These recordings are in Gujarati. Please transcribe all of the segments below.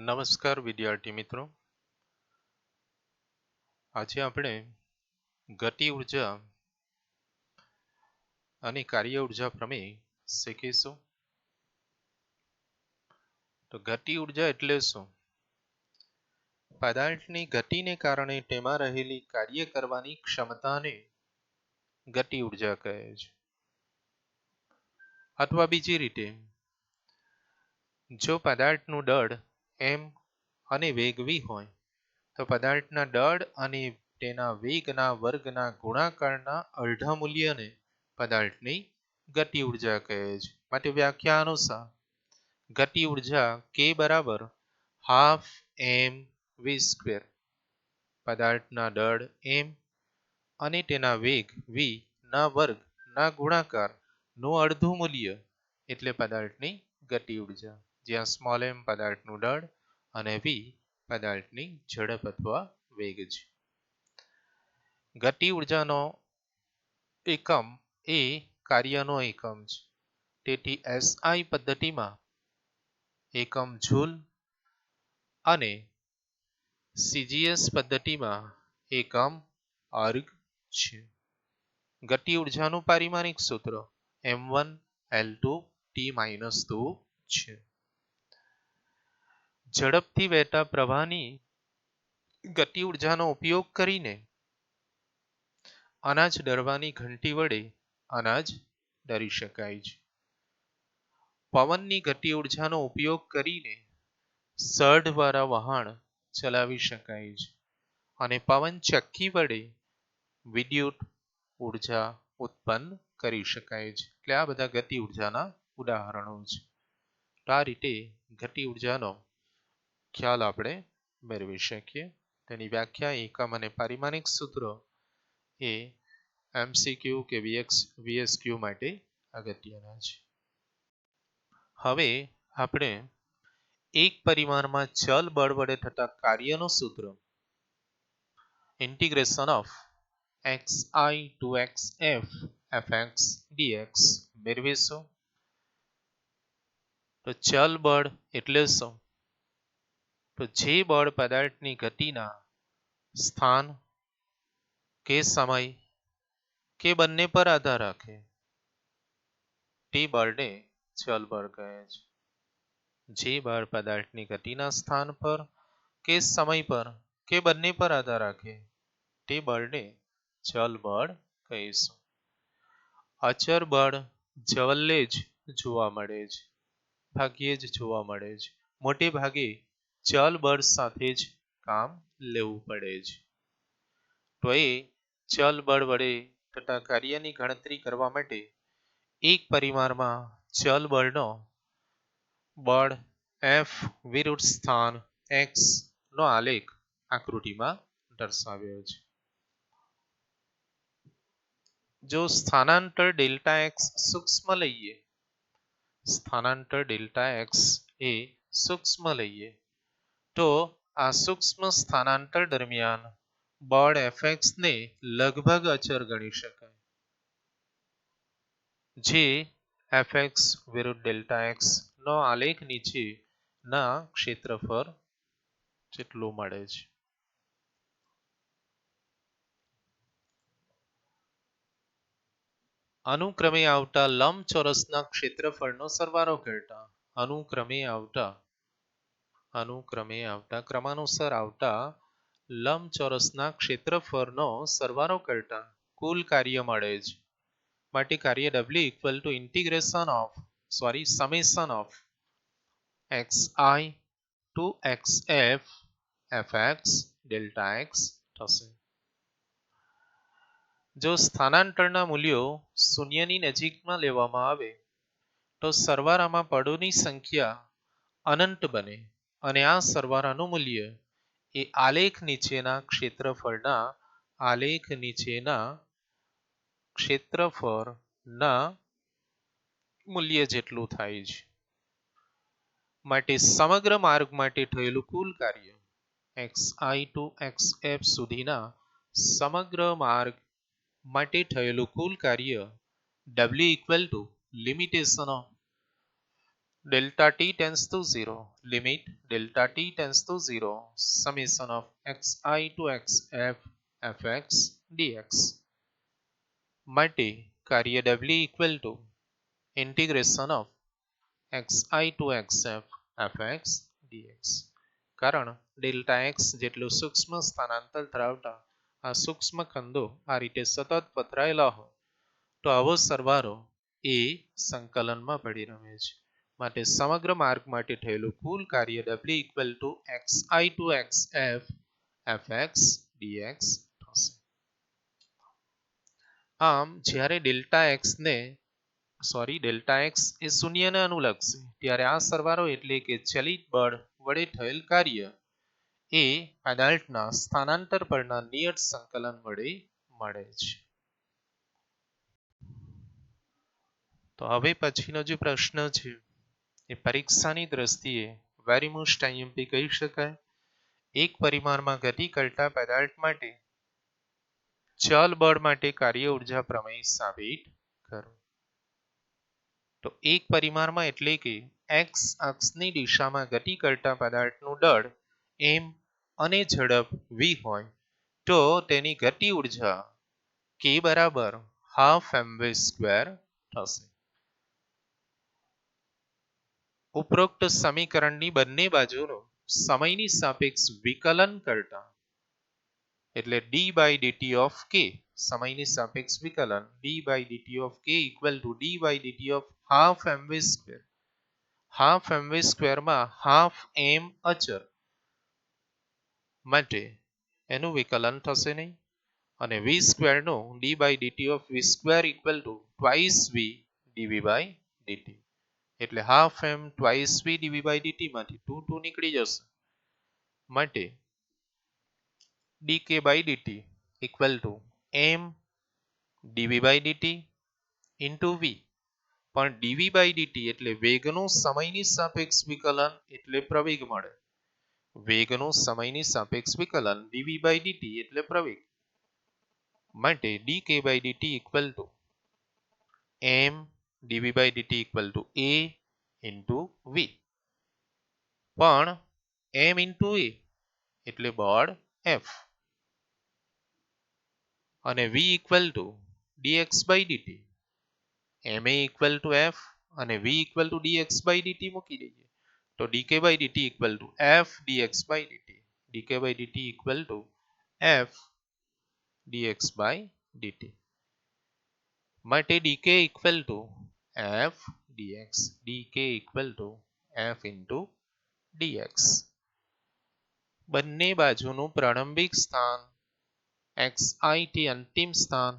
નમસ્કાર વિદ્યાર્થી મિત્રો, આજે આપણે ગતિ ઉર્જા અને કાર્ય ઉર્જા પ્રમેય શીખીશું. તો ગતિ ઉર્જા એટલે શું? પદાર્થની ગતિને કારણે તેમાં રહેલી કાર્ય કરવાની ક્ષમતાને ગતિ ઉર્જા કહે છે. અથવા બીજી રીતે, જો પદાર્થનું દળ m અને વેગ v હોય તો પદાર્થના દળ અને તેના વેગના વર્ગના ગુણાકારના અડધા મૂલ્યને પદાર્થની ગતિ ઉર્જા કહે છે. માટે વ્યાખ્યા અનુસાર ગતિ ઉર્જા k બરાબર હાફ mv સ્ક્વેર, પદાર્થના દળ m અને તેના વેગ v ના વર્ગ ના ગુણાકાર નું અડધું મૂલ્ય એટલે પદાર્થની ગતિ ઉર્જા, જ્યાં સ્મોલ m પદાર્થનું દળ અને v પદાર્થની ઝડપ અથવા વેગ છે. ગતિ ઉર્જાનો એકમ એ કાર્યનો એકમ છે. તેથી SI પદ્ધતિમાં એકમ જૂલ અને CGS પદ્ધતિમાં એકમ અર્ગ છે. ગતિ ઉર્જાનું પારિમાણિક સૂત્ર m1L2T-2 છે. ઝડપથી વહેતા પ્રવાહની ગતિ ઉર્જાનો ઉપયોગ કરીને અનાજ દળવાની ઘંટી વડે અનાજ દળી શકાય છે. પવનની ગતિ ઉર્જાનો ઉપયોગ કરીને સઢવાળા વહાણ ચલાવી શકાય છે અને પવન ચક્કી વડે વિદ્યુત ઉર્જા ઉત્પન્ન કરી શકાય છે. એટલે આ બધા ગતિ ઉર્જાના ઉદાહરણો છે. તો આ રીતે ગતિ ઉર્જાનો ખ્યાલ આપણે મેળવી શકીએ. તેની વ્યાખ્યા, એકમ અને પારિમાણિક સૂત્ર એ MCQ કે VSQ માટે અગત્યના છે. હવે આપણે એક પરિમાણમાં ચલ બળ વડે થતા કાર્યનું સૂત્ર integration of xi to xf fx dx મેળવીશું. તો ચલ બળ એટલે શું? તો જે બળ પદાર્થની ગતિના સ્થાન કે સમય કે બંને પર આધાર રાખે તે બળને ચલ બળ કહે છે. જે બળ પદાર્થની ગતિના સ્થાન પર કે સમય પર કે બંને પર આધાર રાખે તે બળને ચલ બળ કહીશું. અચર બળ જવલ્લે જ જોવા મળે છે, ભાગ્યે જ જોવા મળે છે. મોટે ભાગે ચલ બળ સાથે જ કામ લેવું પડે છે. તો એ ચલ બળ વડે થતા કાર્યની ગણતરી કરવા માટે એક પરિમાણમાં ચલ બળનો બળ F વિરુદ્ધ સ્થાન x નો આલેખ આકૃતિમાં દર્શાવ્યો છે. જો સ્થાનાંતર ડેલ્ટા x સૂક્ષ્મ લઈએ, સ્થાનાંતર ડેલ્ટા x એ સૂક્ષ્મ લઈએ તો આ સૂક્ષ્મ સ્થાનાંતર દરમિયાન બળ Fx ને લગભગ અચર ગણી શકાય, જે Fx વિરુદ્ધ ડેલ્ટા x નો આલેખ નીચે ના ક્ષેત્રફળ જેટલું મળે છે. અનુક્રમે આવતા લંબચોરસના ક્ષેત્રફળનો સરવાળો કરતા ક્રમાનુસાર આવતા લંબચોરસના ક્ષેત્રફળનો સરવાળો કરતા કુલ કાર્ય મળે છે. માટે કાર્ય W equal to summation of xi to xf fx delta x થશે. જો સ્થાનાંતરના મૂલ્યો શૂન્યની નજીકમાં લેવામાં આવે તો સરવાળામાં પદોની સંખ્યા અનંત બને અને આ સરવાળાનું મૂલ્ય એ આલેખ નીચેના ક્ષેત્રફળના મૂલ્ય જેટલું થાય છે. માટે સમગ્ર માર્ગ માટે થયેલું કુલ કાર્ય xi to xf સુધીના સમગ્ર માર્ગ માટે થયેલું કુલ કાર્ય W equal to delta t tends to 0, limit delta t tends to 0, summation of xi to xf fx dx. માટે કાર્ય w equal to integration of xi to xf fx dx. કારણ ડેલ્ટા x જેટલું સૂક્ષ્મ સ્થાનાંતર ધરાવતા આ સૂક્ષ્મ ખંડો આ રીતે સતત પથરાયેલા હોય તો આવો સરવાળો એ સંકલનમાં પડી રહે છે. માટે સમગ્ર માર્ગ માટે થયેલું કુલ કાર્ય w equal to xi to xf fx dx થશે. આમ જ્યારે ડેલ્ટા x એ શૂન્યને અનુલક્ષે ત્યારે આ સરવાળો એટલે કે ચલિત બળ વડે થયેલ કાર્ય એ પદાર્થના સ્થાનાંતર પરના નિયત સંકલન વડે મળે છે. તો હવે પછીનો જે પ્રશ્ન છે એ પરીક્ષાની દ્રષ્ટિએ વેરી મોસ્ટ આઈએમપી કહી શકાય. એક પરિમાણમાં ગતિ કરતા પદાર્થ માટે ચલ બળ માટે કાર્ય ઊર્જા પ્રમેય સાબિત કરો. તો એક પરિમાણમાં એટલે કે x અક્ષની દિશામાં ગતિ કરતા પદાર્થનું દળ m અને ઝડપ v હોય તો તેની ગતિ ઊર્જા k બરાબર હાફ mv સ્ક્વેર થશે. ઉપરોક્ત સમીકરણની બંને બાજુનો સમયની સાપેક્ષ વિકલન કરતા એટલે d by dt of k સમયની સાપેક્ષ વિકલન d by dt of k equal to d by dt of half mv square. Half mv square માં હાફ m અચળ માટે એનું વિકલન થશે નહીં અને v સ્ક્વેર નું d by dt of v square equal to twice v dv by dt એટલે half m twice v dv by dt માંથી 2 નીકળી જશે માટે dk by dt equal to m dv by dt into v. પણ dv by dt એટલે વેગનું સમયની સાપેક્ષ વિકલન એટલે પ્રવેગ મળે. વેગનું સમયની સાપેક્ષ વિકલન dv by dt એટલે પ્રવેગ માટે dk by dt equal to m dv by dt equal to a into v. પણ m into a એટલે બળ f અને v equal to dx by dt. ma equal to f અને v equal to dx by dt મૂકી દઈએ તો dk by dt equal to f dx by dt. dk by dt equal to f dx by dt માટે dk equal to f dx. dk equal to f into dx. બંને બાજુનું પ્રારંભિક સ્થાન xi થી અંતિમ સ્થાન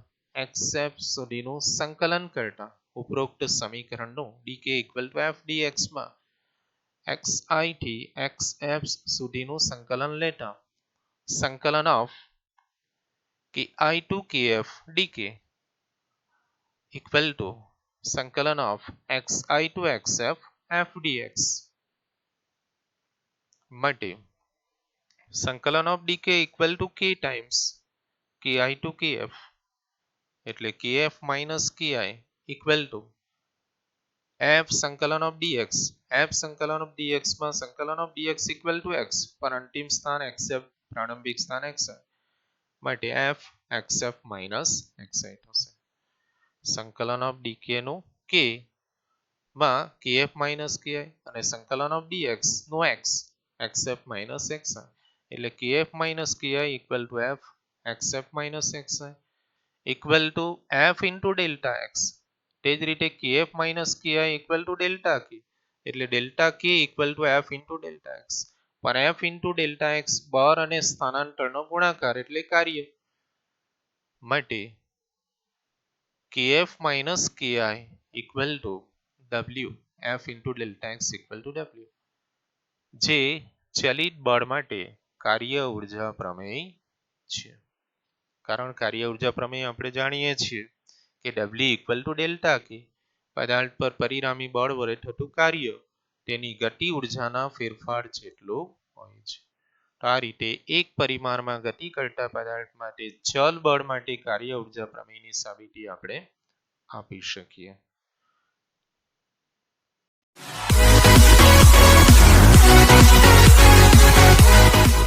xf સુધીનું સંકલન કરતા ઉપરોક્ત સમીકરણનું dk equal to f dx માં xi થી xf સુધીનું સંકલન લેતા સંકલન of ki to kf dk equal to સંકલન of xi to xf f dx માટે સંકલન of dk equal to k times ki to kf એટલે kf minus ki equal to f સંકલન of dx. f સંકલન of dx માં સંકલન of dx equal to x પર અંતિમ સ્થાન xf પ્રારંભિક સ્થાન xi માટે f xf minus xi થશે. સંકલન of dk નું k માં kf minus ki અને સંકલન of dx નું x xf minus xi એટલે kf minus ki equal to f xf minus xi equal to f into delta x. તે જ રીતે kf minus ki equal to delta k એટલે delta k equal to f into delta x. પણ f into delta x બળ અને સ્થાનાંતરનો ગુણાકાર એટલે કાર્ય માટે kf minus ki equal to w f into delta x equal to w જે ચલિત બળ માટે કાર્ય ઊર્જા પ્રમેય છે. કારણ કાર્ય ઊર્જા પ્રમેય આપણે જાણીએ છીએ કે w equal to delta k પદાર્થ પર પરિણામી બળ વડે થતું કાર્ય તેની ગતિ ઊર્જાના ફેરફાર જેટલું હોય છે. આ રીતે એક પરિમાણમાં ગતિ કરતા પદાર્થ માટે ચલ બળ માટે કાર્ય ઊર્જા પ્રમેયની સાબિતી આપણે આપી શકીએ.